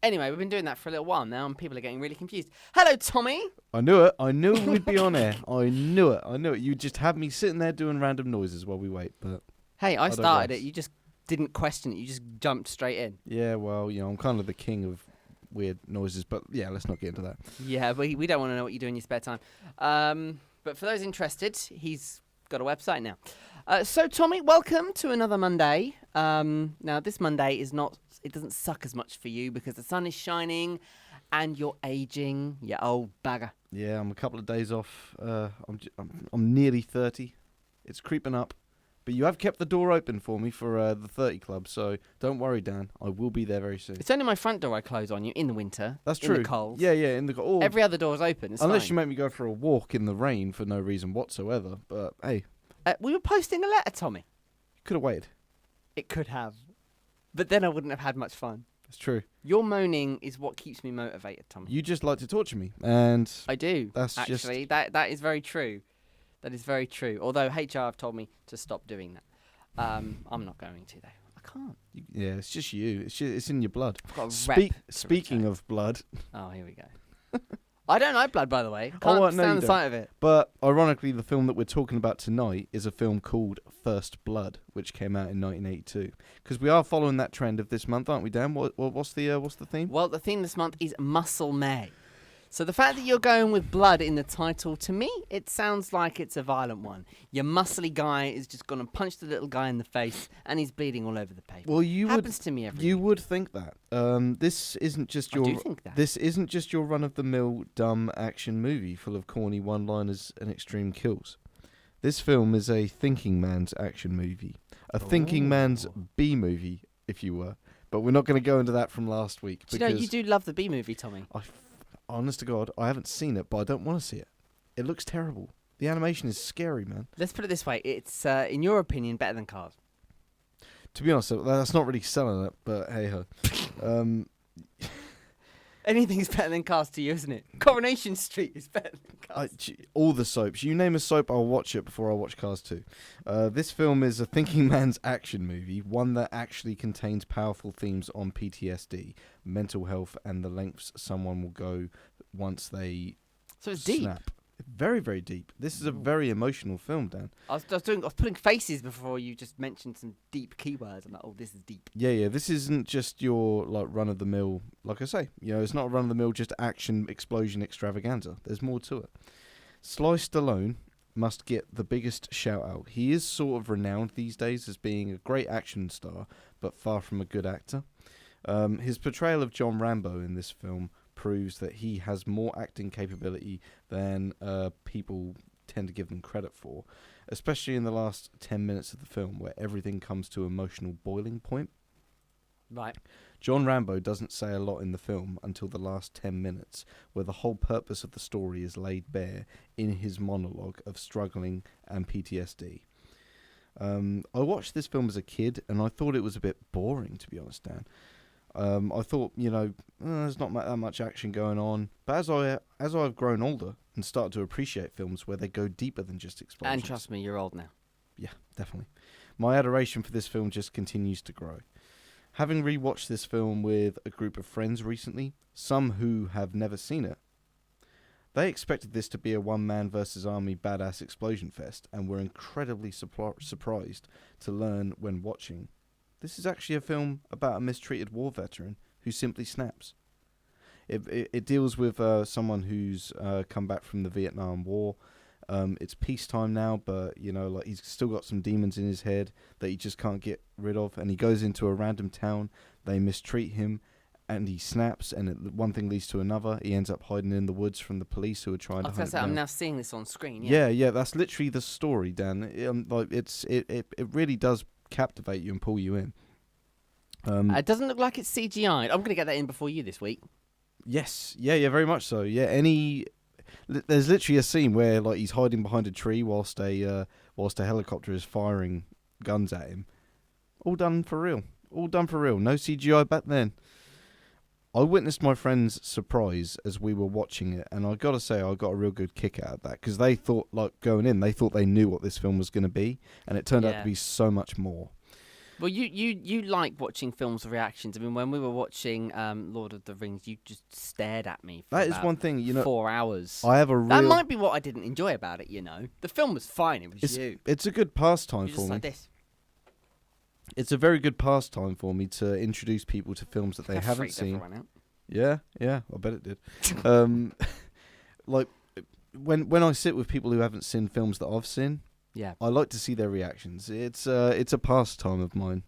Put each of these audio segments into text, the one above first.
Anyway, we've been doing that for a little while now, and people are getting really confused. Hello, Tommy. I knew it. I knew we'd be on air. I knew it. You just had me sitting there doing random noises while we wait. But hey, I started it. You just didn't question it. You just jumped straight in. Yeah, well, I'm kind of the king of weird noises. But yeah, let's not get into that. Yeah, we don't want to know what you do in your spare time. But for those interested, he's got a website now. So, Tommy, welcome to another Monday. Now, this Monday it doesn't suck as much for you because the sun is shining and you're aging, you old bagger. Yeah, I'm a couple of days off. I'm nearly 30. It's creeping up. But you have kept the door open for me for the 30 Club, so don't worry, Dan. I will be there very soon. It's only my front door I close on you in the winter. That's true. In the cold. Yeah, in the cold. Every other door's open. Unless you make me go for a walk in the rain for no reason whatsoever. But, hey. We were posting a letter, Tommy. You could have waited. It could have. But then I wouldn't have had much fun. That's true. Your moaning is what keeps me motivated, Tommy. You just like to torture me, and I do. That's actually that is very true. That is very true. Although HR have told me to stop doing that. I'm not going to though. I can't. Yeah, it's just you. It's in your blood. I've got a Speaking of blood. Oh, here we go. I don't like blood, by the way. Can't stand the sight of it. But ironically, the film that we're talking about tonight is a film called First Blood, which came out in 1982. Because we are following that trend of this month, aren't we, Dan? What's the theme? Well, the theme this month is Muscle May. So the fact that you're going with blood in the title, to me, it sounds like it's a violent one. Your muscly guy is just going to punch the little guy in the face, and he's bleeding all over the paper. Well, happens to me every You week. would think that. This isn't just your. I do think that. This isn't just your run-of-the-mill dumb action movie full of corny one-liners and extreme kills. This film is a thinking man's action movie, a thinking man's B movie, if you were. But we're not going to go into that from last week. Do you know you do love the B movie, Tommy? Honest to God, I haven't seen it, but I don't want to see it. It looks terrible. The animation is scary, man. Let's put it this way. It's, in your opinion, better than Cars. To be honest, that's not really selling it, but hey-ho. Anything's better than Cars to you, isn't it? Coronation Street is better than Cars. All the soaps. You name a soap, I'll watch it before I watch Cars 2. This film is a thinking man's action movie, one that actually contains powerful themes on PTSD, mental health, and the lengths someone will go once they So it's snap. deep. Very, very deep. This is a very emotional film, Dan. I was putting faces before you just mentioned some deep keywords. I'm like, oh, this is deep. Yeah. This isn't just your run-of-the-mill. Like I say, it's not a run-of-the-mill just action explosion extravaganza. There's more to it. Sly Stallone must get the biggest shout out. He is sort of renowned these days as being a great action star, but far from a good actor. His portrayal of John Rambo in this film proves that he has more acting capability than people tend to give them credit for, especially in the last 10 minutes of the film where everything comes to emotional boiling point. Right. John Rambo doesn't say a lot in the film until the last 10 minutes, where the whole purpose of the story is laid bare in his monologue of struggling and PTSD. I watched this film as a kid and I thought it was a bit boring, to be honest, Dan. I thought, there's not that much action going on. But as I've grown older and started to appreciate films where they go deeper than just explosions. And trust me, you're old now. Yeah, definitely. My adoration for this film just continues to grow. Having rewatched this film with a group of friends recently, some who have never seen it, they expected this to be a one-man versus army badass explosion fest and were incredibly surprised to learn when watching. This is actually a film about a mistreated war veteran who simply snaps. It deals with someone who's come back from the Vietnam War. It's peacetime now, but he's still got some demons in his head that he just can't get rid of. And he goes into a random town. They mistreat him, and he snaps. And one thing leads to another. He ends up hiding in the woods from the police who are trying to hunt him down. I'm now seeing this on screen. Yeah. That's literally the story, Dan. It really does captivate you and pull you in. It doesn't look like it's CGI. I'm going to get that in before you this week. Yes, yeah, very much so. Yeah, there's literally a scene where he's hiding behind a tree whilst a helicopter is firing guns at him. All done for real. No CGI back then. I witnessed my friend's surprise as we were watching it, and I gotta say I got a real good kick out of that because they thought, going in, they thought they knew what this film was going to be, and it turned out to be so much more. Well, you like watching films with reactions. I mean, when we were watching Lord of the Rings, you just stared at me for That is about one thing, 4 hours. I have a real. That might be what I didn't enjoy about it, The film was fine, it was It's a good pastime You're for just me. like this. It's a very good pastime for me to introduce people to films that they That haven't freaked seen. everyone out. Yeah, I bet it did. Like when I sit with people who haven't seen films that I've seen, Yeah. I like to see their reactions. It's a pastime of mine.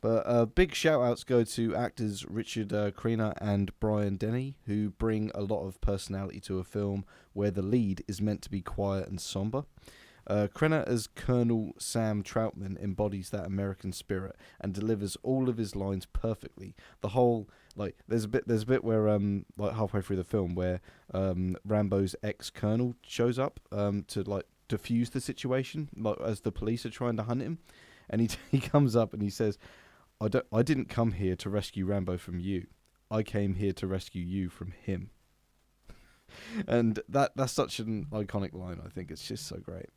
But big shout outs go to actors Richard Crenna and Brian Denny, who bring a lot of personality to a film where the lead is meant to be quiet and somber. Crenna as Colonel Sam Troutman embodies that American spirit and delivers all of his lines perfectly. The whole there's a bit where halfway through the film where Rambo's ex-colonel shows up to defuse the situation as the police are trying to hunt him, and he comes up and he says, I didn't come here to rescue Rambo from you. I came here to rescue you from him." And that's such an iconic line. I think it's just so great.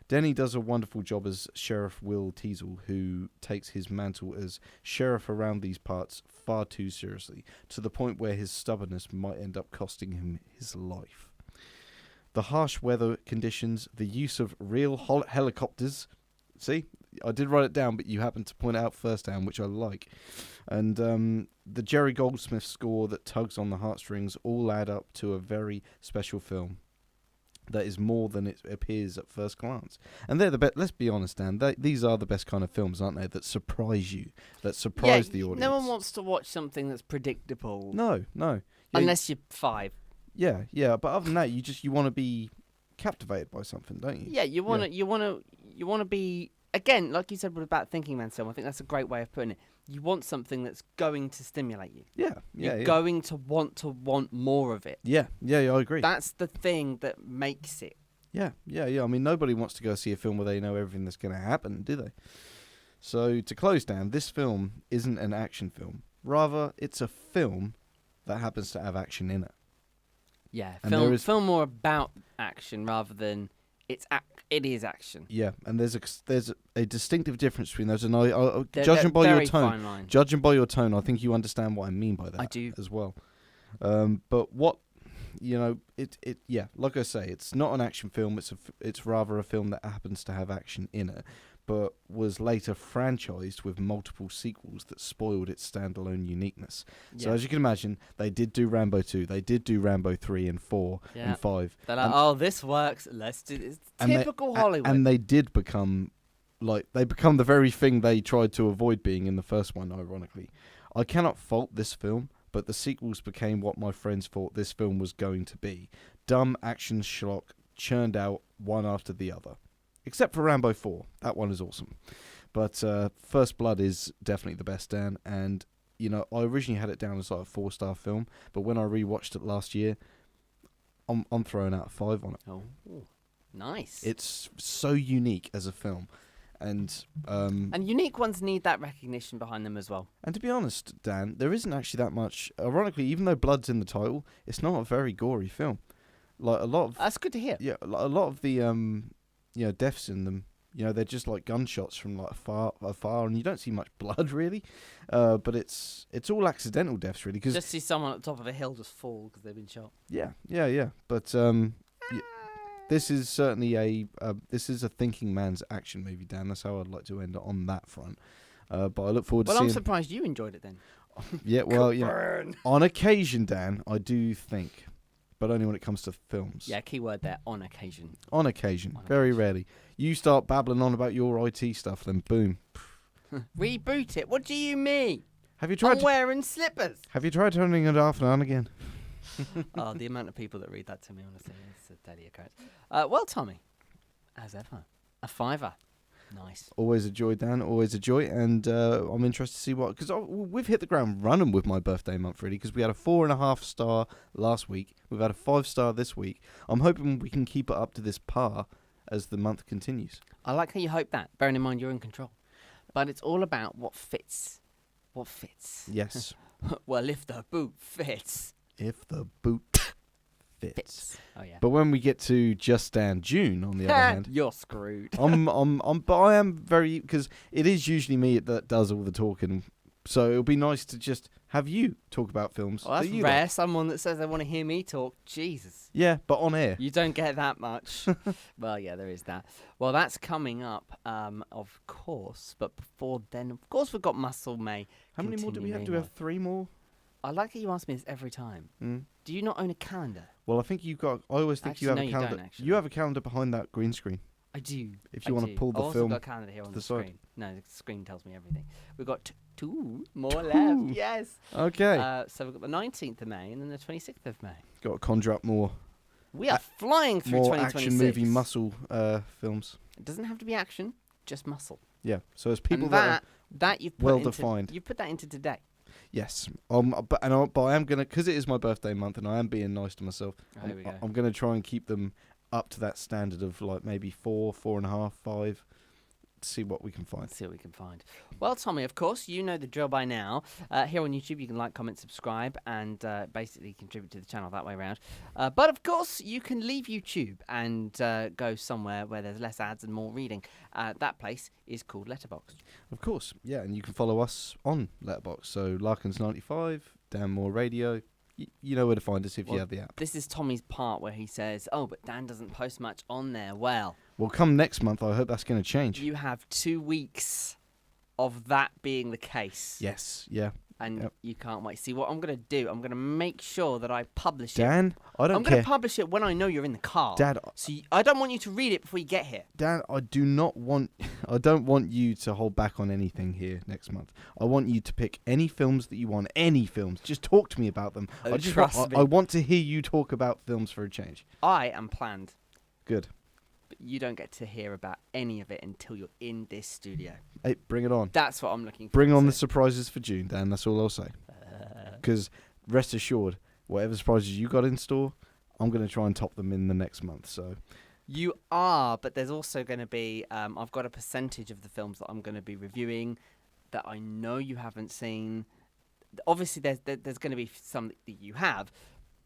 Denny does a wonderful job as Sheriff Will Teasel, who takes his mantle as sheriff around these parts far too seriously, to the point where his stubbornness might end up costing him his life. The harsh weather conditions, the use of real helicopters. See, I did write it down, but you happened to point it out firsthand, which I like. And the Jerry Goldsmith score that tugs on the heartstrings all add up to a very special film that is more than it appears at first glance. And they're the best. Let's be honest, Dan. These are the best kind of films, aren't they? That surprise you, that surprise the audience. No one wants to watch something that's predictable. No. Yeah, Unless you're 5. Yeah. But other than that, you want to be captivated by something, don't you? Yeah, you want to be, again, like you said about Thinking Man's Film. I think that's a great way of putting it. You want something that's going to stimulate you. Yeah. You're going to want more of it. Yeah, I agree. That's the thing that makes it. Yeah. I mean, nobody wants to go see a film where they know everything that's going to happen, do they? So, to close down, this film isn't an action film. Rather, it's a film that happens to have action in it. Yeah, And film more about action rather than it is action. Yeah, and there's a distinctive difference between those. And Judging by your tone, I think you understand what I mean by that. I do as well. But what like I say, it's not an action film. It's rather a film that happens to have action in it, but was later franchised with multiple sequels that spoiled its standalone uniqueness. Yeah. So as you can imagine, they did do Rambo 2, they did do Rambo 3 and 4 and 5. They're like, this works, let's do this. Typical Hollywood. And they did become the very thing they tried to avoid being in the first one, ironically. I cannot fault this film, but the sequels became what my friends thought this film was going to be. Dumb action schlock churned out one after the other. Except for Rambo 4. That one is awesome. But First Blood is definitely the best, Dan. And, I originally had it down as like a 4-star film. But when I rewatched it last year, I'm throwing out a 5 on it. Oh, nice. It's so unique as a film. And unique ones need that recognition behind them as well. And to be honest, Dan, there isn't actually that much. Ironically, even though blood's in the title, it's not a very gory film. Like a lot of that's good to hear. Yeah, a lot of the deaths in them, they're just like gunshots from like afar, and you don't see much blood really. But it's all accidental deaths really. Cause just see someone at the top of a hill just fall because they've been shot. Yeah. But this is certainly a thinking man's action movie, Dan. That's how I'd like to end it on that front. But I look forward to seeing... Well, I'm surprised you enjoyed it then. Yeah, well, on occasion, Dan, I do think, but only when it comes to films. Yeah, keyword there, on occasion. On occasion, very rarely. You start babbling on about your IT stuff, then boom. Reboot it. What do you mean? Have you tried? I'm wearing slippers. Have you tried turning it off and on again? Oh, the amount of people that read that to me, honestly, it's a daily occurrence. Well, Tommy, as ever, a 5. Nice. Always a joy, Dan. Always a joy, and I'm interested to see what, because we've hit the ground running with my birthday month, really, because we had a 4.5 star last week. We've had a 5 star this week. I'm hoping we can keep it up to this par as the month continues. I like how you hope that, bearing in mind you're in control. But it's all about what fits. What fits. Yes. Well, if the boot fits. If the boot fits. Oh, yeah. But But when we get to Just Dan June, on the other hand, you're screwed. but I am very, because it is usually me that does all the talking. So it'll be nice to just have you talk about films. Well, that's that you rare. like. Someone that says they want to hear me talk. Jesus. Yeah, but on air. You don't get that much. Well, yeah, there is that. Well, that's coming up, of course. But before then, of course, we've got Muscle May. How many more do we have? Do we have 3 more? I like how you ask me this every time. Mm. Do you not own a calendar? Well, I think you've got. I always think Actually, you have no, a you calendar. don't, actually. You have a calendar behind that green screen. I do. If you want to pull the I've also film got a calendar here on to the the side. screen. No, the screen tells me everything. We've got 2 more left. Yes. Okay. So we've got the 19th of May and then the 26th of May. Got to conjure up more. We are flying through More 2026. action movie muscle films. It doesn't have to be action, just muscle. Yeah. So as people And that that you've put well into, defined. You put that into today. Yes. But I am gonna, because it is my birthday month and I am being nice to myself. Oh, here we go. I'm gonna try and keep them up to that standard of like maybe 4, 4.5, 5. See what we can find. Let's see what we can find. Well, Tommy, of course, you know the drill by now. Here on YouTube, you can like, comment, subscribe, and basically contribute to the channel that way around. But, of course, you can leave YouTube and go somewhere where there's less ads and more reading. That place is called Letterboxd. Of course, yeah, and you can follow us on Letterboxd. So Larkins95, Dan Moore Radio. You know where to find us if you have the app. This is Tommy's part where he says, "Oh, but Dan doesn't post much on there." Well, Come next month, I hope that's going to change. you have 2 weeks of that being the case. Yes, yeah. And you can't wait. See, what I'm going to do, I'm going to make sure that I publish it. Dan, I don't I'm care. going to publish it when I know you're in the car. Dad, So I don't want you to read it before you get here. Dan, I don't want you to hold back on anything here next month. I want you to pick any films that you want, any films. Just talk to me about them. Oh, trust me. I want to hear you talk about films for a change. I am planned. Good. But you don't get to hear about any of it until you're in this studio. Hey, bring it on. That's what I'm looking for. Bring on the surprises for June, Dan. That's all I'll say. Because rest assured, whatever surprises you got in store, I'm going to try and top them in the next month. So you are, but there's also going to be, I've got a percentage of the films that I'm going to be reviewing that I know you haven't seen. Obviously, there's going to be some that you have,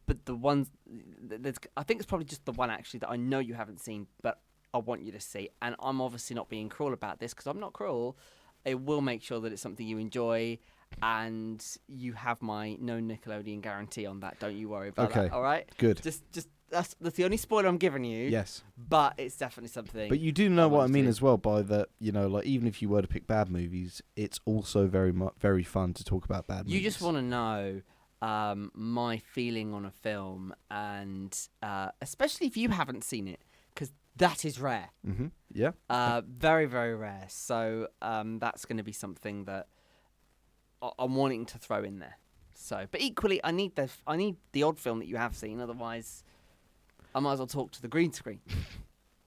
but the ones, I think it's probably just the one actually that I know you haven't seen, but I want you to see. And I'm obviously not being cruel about this because I'm not cruel. I will make sure that it's something you enjoy, and you have my no Nickelodeon guarantee on that. Don't you worry about that. All right. Good. Just that's the only spoiler I'm giving you. Yes. But it's definitely something. But you do know what I mean as well by that. You know, like even if you were to pick bad movies, it's also very fun to talk about bad movies. You just want to know my feeling on a film, and especially if you haven't seen it, because that is rare. Mm-hmm. Yeah. Very, very rare. So that's going to be something that I'm wanting to throw in there. So, but equally, I need the odd film that you have seen. Otherwise, I might as well talk to the green screen.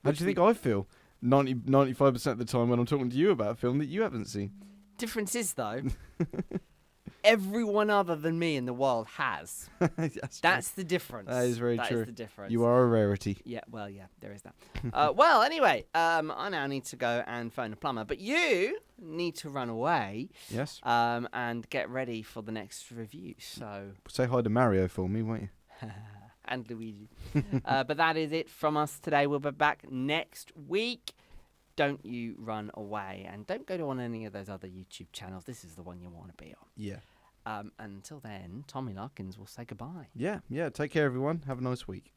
How do you think I feel 95% of the time when I'm talking to you about a film that you haven't seen? Difference is, though, everyone other than me in the world has. That's the difference. That is very true. That is the difference. You are a rarity. Yeah, well, yeah, there is that. Well, anyway, I now need to go and phone a plumber, but you need to run away. Yes. And get ready for the next review. So Say hi to Mario for me, won't you? and Luigi. But that is it from us today. We'll be back next week. Don't you run away, and don't go to on any of those other YouTube channels. This is the one you want to be on. Yeah. Until then, Tommy Larkins will say goodbye. Yeah. Take care, everyone. Have a nice week.